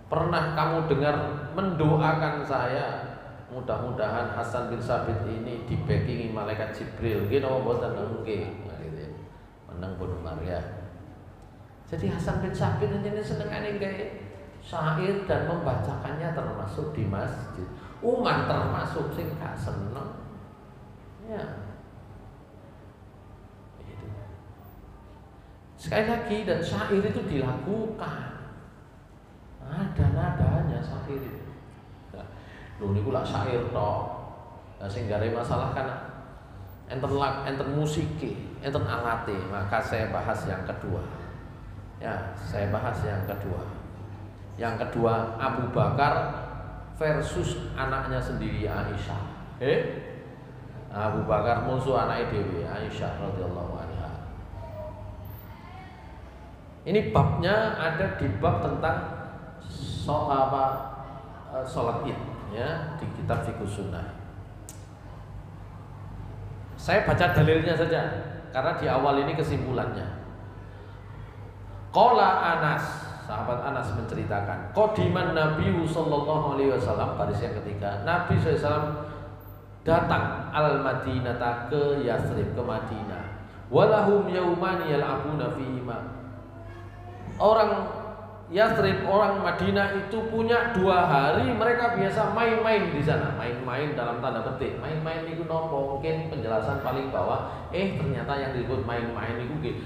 pernah kamu dengar mendoakan saya, mudah-mudahan Hasan bin Sabit ini dibackingi malaikat Jibril. Nggih napa mboten? Nggih. Menang pun Maria. Jadi Hasan bin Sabit ini senengane gawe syair dan membacakannya termasuk di masjid. Umar termasuk sing gak seneng. Ya. Itu. Sekali lagi dan syair itu dilakukan. Ada nadanya syair itu. Lho niku lak syair tok. Lah sing gare masalah kan enten musike, enten alate. Maka saya bahas yang kedua. Ya, saya bahas yang kedua. Yang kedua Abu Bakar versus anaknya sendiri Aisyah. Abu Bakar musuh anaknya dewi Aisyah radhiyallahu anha. Ini babnya ada di bab tentang sholat Id ya di kitab Fiqh Sunnah. Saya baca dalilnya saja karena di awal ini kesimpulannya. Qala Anas, sahabat Anas menceritakan, qadiman Nabi sallallahu alaihi wasallam, baris yang ketiga, Nabi SAW datang al-Madinata ke Yathrib, ke Madinah. Walahum yaumani yal'abuna fihima. Orang Yathrib, orang Madinah itu punya 2 hari mereka biasa main-main di sana. Main-main dalam tanda petik. Main-main itu nopo, mungkin penjelasan paling bawah. Ternyata yang disebut main-main itu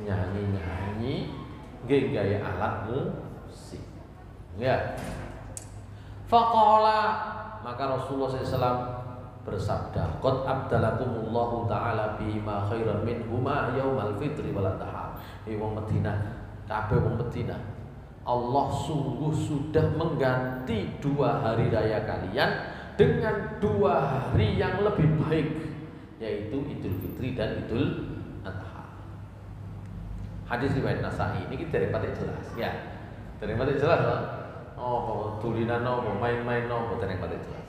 nyanyi-nyanyi, gaya alat musik. Ya. Faqala, maka Rasulullah SAW bersabda, qad abdalakumullahu ta'ala bima khairan minhuma yaumal fitri wal adha. Wong Madinah, kabeh wong Madinah, Allah sungguh sudah mengganti 2 hari raya kalian dengan 2 hari yang lebih baik, yaitu Idul Fitri dan Idul Adha. Hadis riwayat Nasa'i ini kita dari jelas ya. Dari jelas loh. Oh, tulinan nopo, main-main nopo, dari jelas.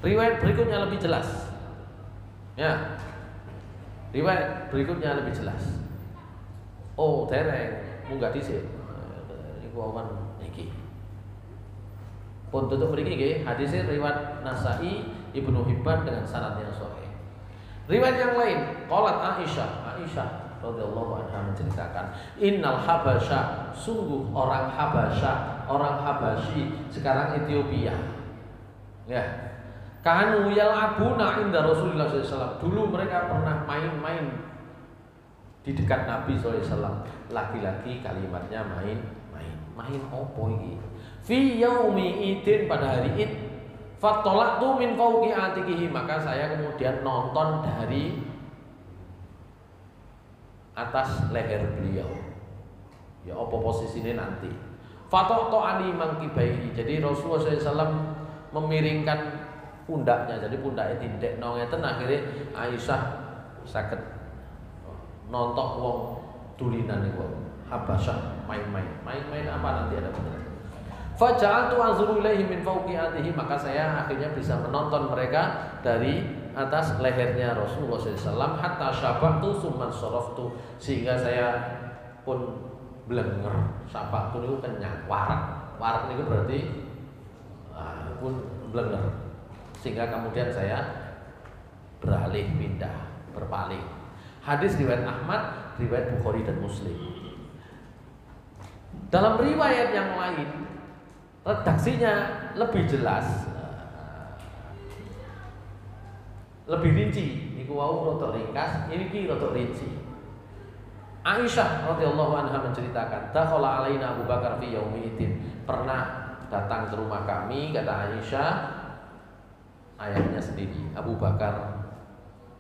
Riwayat berikutnya lebih jelas. Ya. Riwayat berikutnya lebih jelas. Oh, dereng munggah dhisik. Iku awan iki. Pun tutup mriki nggih, hadisnya riwayat Nasa'i, Ibnu Hibban dengan sanad yang sahih. Riwayat yang lain, qalat Aisyah radhiyallahu anha menceritakan, innal Habasya, sungguh orang Habasya, orang Habasyi sekarang Ethiopia. Ya. Kanu yal'abuna inda Rasulullah SAW. Dulu mereka pernah main-main di dekat Nabi SAW. Lagi-lagi kalimatnya main opo iki? Fi yaumi idin, pada hari Id. Fatolaktu min fauqi atikihi, maka saya kemudian nonton dari atas leher beliau. Ya apa posisinya nanti. Fatoto ani mangkibaihi. Jadi Rasulullah SAW memiringkan pundaknya, jadi pundaknya tindek nongeten, akhirnya Aisyah sakit nontok wong dulinan niku Habasyah main-main apa nanti ada penjelasan. Faja'altu anzuru ilaihi min fawqi'atihi, maka saya akhirnya bisa menonton mereka dari atas lehernya Rasulullah SAW. Hatta syaba'tu summan soroftu, sehingga saya pun blenger. Syaba'tu itu kenyang, warak itu berarti pun blenger, sehingga kemudian saya beralih pindah, berpaling. Hadis riwayat Ahmad, riwayat Bukhari dan Muslim. Dalam riwayat yang lain redaksinya lebih jelas, lebih rinci. Niku wau rada ringkas, ini rada rinci. Aisyah radhiyallahu anha menceritakan, dakhala alaina Abu Bakar fi yaumi idin. Pernah datang ke rumah kami, kata Aisyah, ayahnya sendiri, Abu Bakar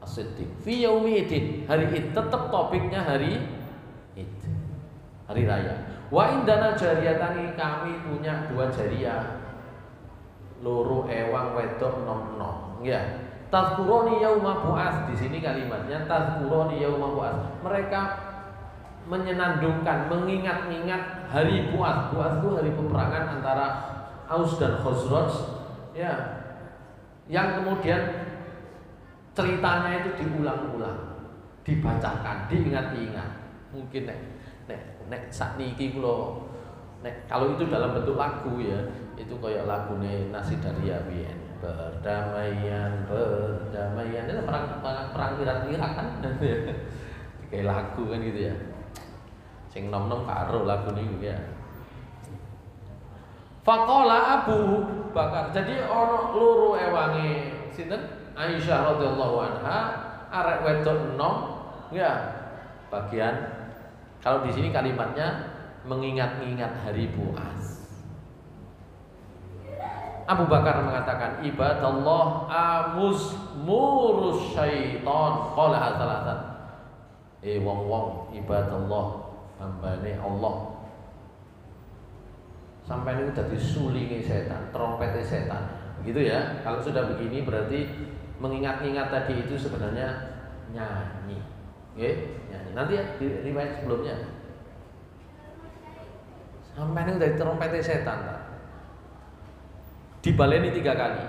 As-Siddiq, fi yaumi idin, hari Id, tetap topiknya hari Id, hari raya. Wa indana jariyatani, kami punya 2 jariyah, loro ewang wedok nom-nom. Ya. Tazkuroni yauma bu'ats, di sini kalimatnya tazkuroni yauma bu'ats. Mereka menyenandungkan, mengingat-ingat hari Bu'ats. Bu'ats itu hari peperangan antara Aus dan Khazraj. Ya. Yang kemudian ceritanya itu diulang-ulang, dibacakan, diingat-ingat. Mungkin nek sakniki kula nek kalau itu dalam bentuk lagu ya, itu kayak lagune Nasidaria biyen. Perdamaian, perdamaian. Itu perang Irak kan. Kayak lagu kan gitu ya. Sing nom-nom karo lagu niku ya. Faqala Abu Bakar. Jadi ono loro ewange sinten? Aisyah radhiyallahu anha arek wedok enom ya. Bagian kalau di sini kalimatnya mengingat-ingat hari Buas. Abu Bakar mengatakan ibadallah amus murus syaiton qala salatan. Wong-wong ibadallah hambane Allah. Sampai ini udah disulingi setan, trompetnya setan. Begitu ya. Kalau sudah begini berarti mengingat-ingat tadi itu sebenarnya nyanyi. Nyanyi. Nanti ya di riwayat sebelumnya. Sampai ini udah trompetnya setan. Dibaleni 3 kali.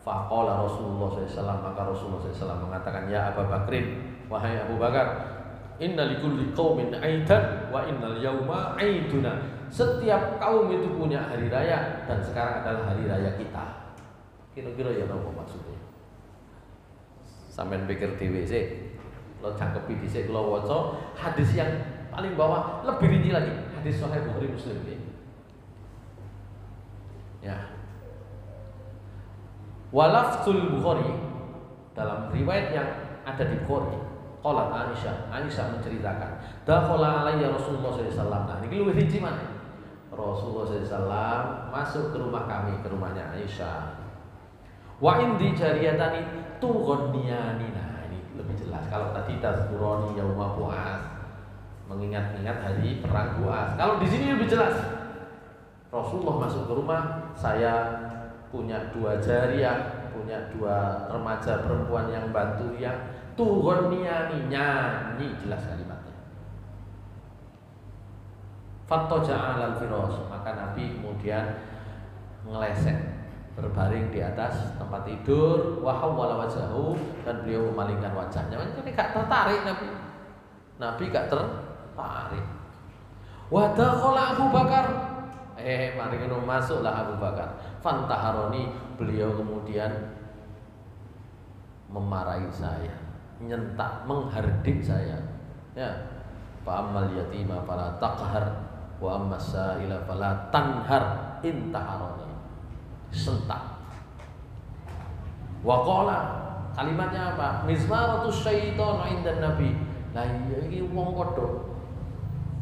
Faqala Rasulullah SAW, maka Rasulullah SAW mengatakan, ya Abu Bakrin, wahai Abu Bakar, inna likulli qaumin aidan wa innal yauma aiduna. Setiap kaum itu punya hari raya dan sekarang adalah hari raya kita. Kira-kira ya apa maksudnya? Sampeyan pikir dhewe sih. Lo cangkepi dhisik kula waca hadis yang paling bawah lebih rinci lagi. Hadis Sahih Bukhari Muslim ini. Ya. Walafzul Bukhari dalam riwayat yang ada di Bukhari, qalat Aisyah menceritakan, dakhala alayya Rasulullah SAW. Nah, ini lebih rinci mana? Rasulullah SAW masuk ke rumah kami, ke rumahnya Aisyah. Wa indi jariyatani tughanniyani. Nah, ini lebih jelas. Kalau tadi tazkuroni yauma Buas, mengingat-ingat hari perang Buas. Kalau di sini lebih jelas. Rasulullah masuk ke rumah, saya punya 2 jariyah, punya 2 remaja perempuan yang bantu yang tughanniyani, nyanyi, jelas kalimatnya. Fattoja alal firas, maka Nabi kemudian ngelesek berbaring di atas tempat tidur, wa hawwala wajhahu, dan beliau memalingkan wajahnya. Ini gak tertarik Nabi. Nabi gak tertarik. Wa dakhala Abu Bakar. Mari kita masuklah Abu Bakar. Fantaharoni, beliau kemudian memarahi saya, nyentak, menghardik saya. Ya. Fa ammal yatima fala taqhar wa ammas sa'ila fala tanhar, intaharoni. Sentak. Wa qala, kalimatnya apa? Mizmaratus syaiton indan nabi. Lah iya iki wong padha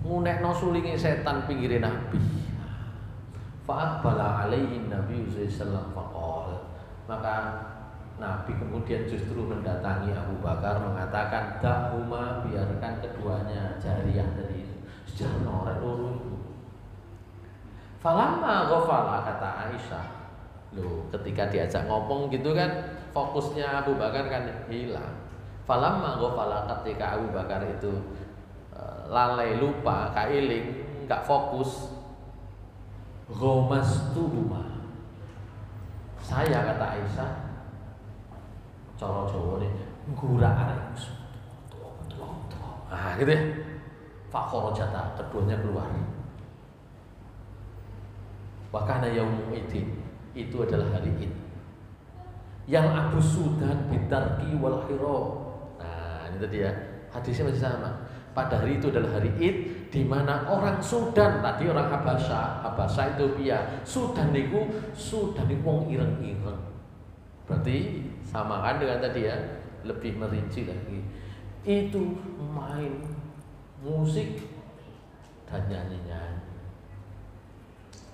ngunekno sulinge setan pinggire Nabi. Fa'aqbala alaihi Nabi sallallahu alaihi. Maka Nabi kemudian justru mendatangi Abu Bakar mengatakan, dahuma, biarkan keduanya jariyah tadi itu. Sejarah orang loro itu. Falamma ghafala, kata Aisyah. Loh, ketika diajak ngomong gitu kan fokusnya Abu Bakar kan hilang. Falamma ghafala, ketika Abu Bakar itu lalai, lupa, kailing, enggak fokus. Ghomastuhuma, saya, kata Aisyah, cara Jawa nih, nggurak gitu ya. Fakhrajata, keduanya keluar. Wa kana yaumul idin, itu adalah hari Id. Yang Abu Sudan bidarki wal hiro. Nah, ini tadi ya, hadisnya masih sama. Pada hari itu adalah hari Id, di mana orang Sudan, tadi orang Habasha Ethiopia, Sudan itu wong ireng-ireng. Berarti sama kan dengan tadi ya, lebih merinci lagi. Itu main musik dan nyanyi-nyanyi.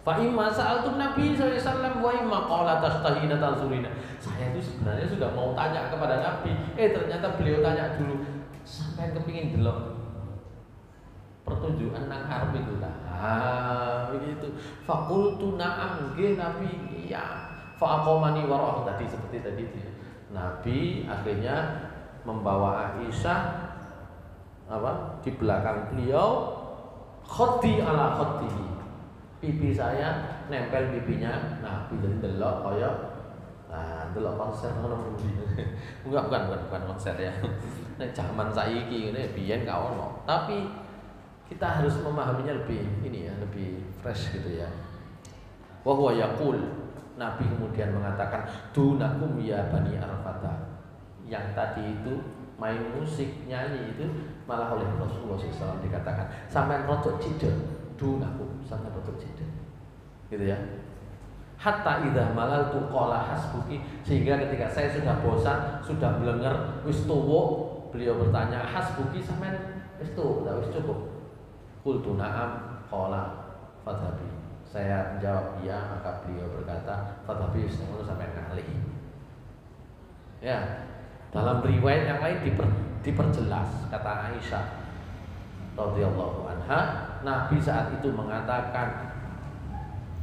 Fa imma sa'altu Nabi sallallahu alaihi wasallam wa imma qala tastahina tansurina. Saya itu sebenarnya sudah mau tanya kepada Nabi, ternyata beliau tanya dulu, sampai kepingin delok pertunjukan nang arep itu begitu. Faqultu na'am, nggih Nabi, iya. Fa aqamani warah, tadi seperti tadi itu ya. Nabi akhirnya membawa Aisyah di belakang beliau, khaddi ala khaddihi. Pipi saya nempel pipinya Nabi, jadi delok kaya delok konser ngono. Bukan konser ya. Nek zaman saiki ngene biyen gak ono. Tapi kita harus memahaminya lebih lebih fresh gitu ya. Wa huwa yaqul, Nabi kemudian mengatakan, dunakum ya Bani Arafata. Yang tadi itu main musik, nyanyi itu malah oleh Rasulullah SAW dikatakan, sampai rotok cidek, dunakum, sampai rotok cidek, gitu ya. Hatta idza malaltu qala hasbuki, sehingga ketika saya sudah bosan, sudah melenger, wis tuwa, beliau bertanya, hasbuki sampean wis tuwa, wis cukup. Qultu na'am qala fadhabi. Saya menjawab iya, maka beliau berkata, fadhabi wis ngono sampean ngalih. Ya, dalam riwayat yang lain diperjelas, kata Aisyah radhiyallahu anha, Nabi saat itu mengatakan,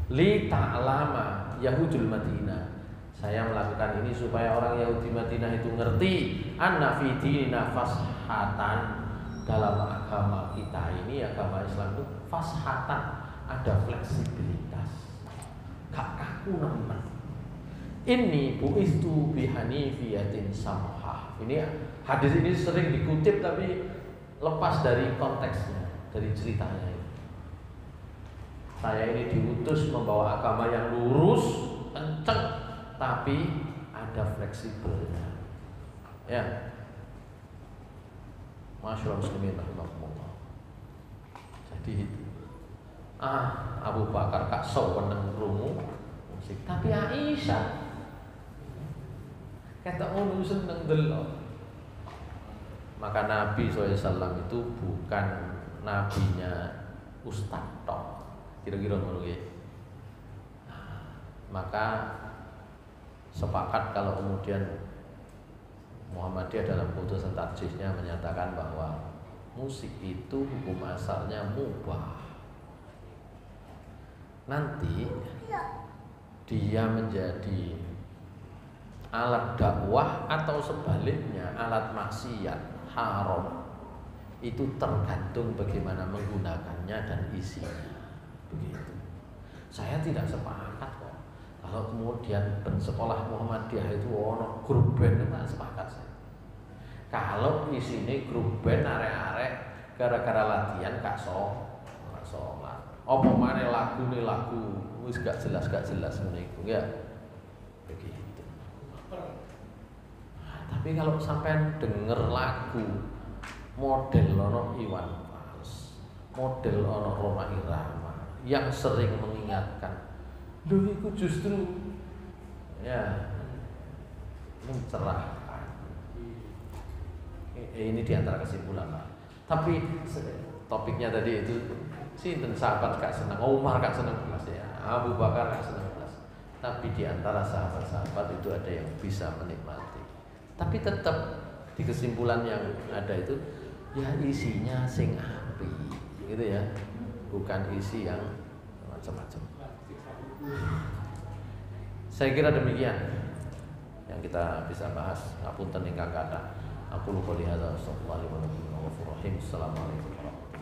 li ta'lama Yahudul Madinah, saya melakukan ini supaya orang Yahudi Madinah itu ngerti, anna fi dinina fashatan, dalam agama kita ini, agama Islam itu fashatan, ada fleksibilitas, gak kaku nemen. Ini buistu bihanifiyatin samhah. Ini hadis ini sering dikutip tapi lepas dari konteksnya, dari ceritanya. Saya ini diutus membawa agama yang lurus, kenceng, tapi ada fleksibelnya. Ya, masyaallah muslimin rahimakumullah. Jadi Abu Bakar gak seneng krungu musik, tapi Aisyah kata ngono seneng delok. Maka Nabi SAW itu bukan nabinya ustaz tok. Kira-kira ngono nggih. Maka sepakat kalau kemudian Muhammadiyah dalam putusan tarjihnya menyatakan bahwa musik itu hukum asalnya mubah. Nanti dia menjadi alat dakwah atau sebaliknya alat maksiat, haram, itu tergantung bagaimana menggunakannya dan isinya. Begitu. Saya tidak sepakat kok kalau kemudian sekolah Muhammadiyah itu ono grup band, tidak sepakat saya. Kalau isinya grup band arek-arek gara-gara latihan gak sholat. Apa mana lagu wis gak jelas ngene iku ya. Begitu. Tapi kalau sampai denger lagu model ono Iwan Fals, model ono Roma Irama yang sering mengingatkan, loh itu justru ya mencerahkan. Ini diantara kesimpulan lah. Tapi topiknya tadi itu sinten sahabat gak senang, Umar gak senang belas ya, Abu Bakar gak senang belas. Tapi diantara sahabat-sahabat itu ada yang bisa menikmati. Tapi tetap di kesimpulan yang ada itu ya isinya sing api, gitu ya, bukan isi yang macam-macam. Saya kira demikian yang kita bisa bahas. Ngapunten ingkang kathah. Aku qouli hadza, astagfirullahaladzim. Assalamualaikum warahmatullahi wabarakatuh.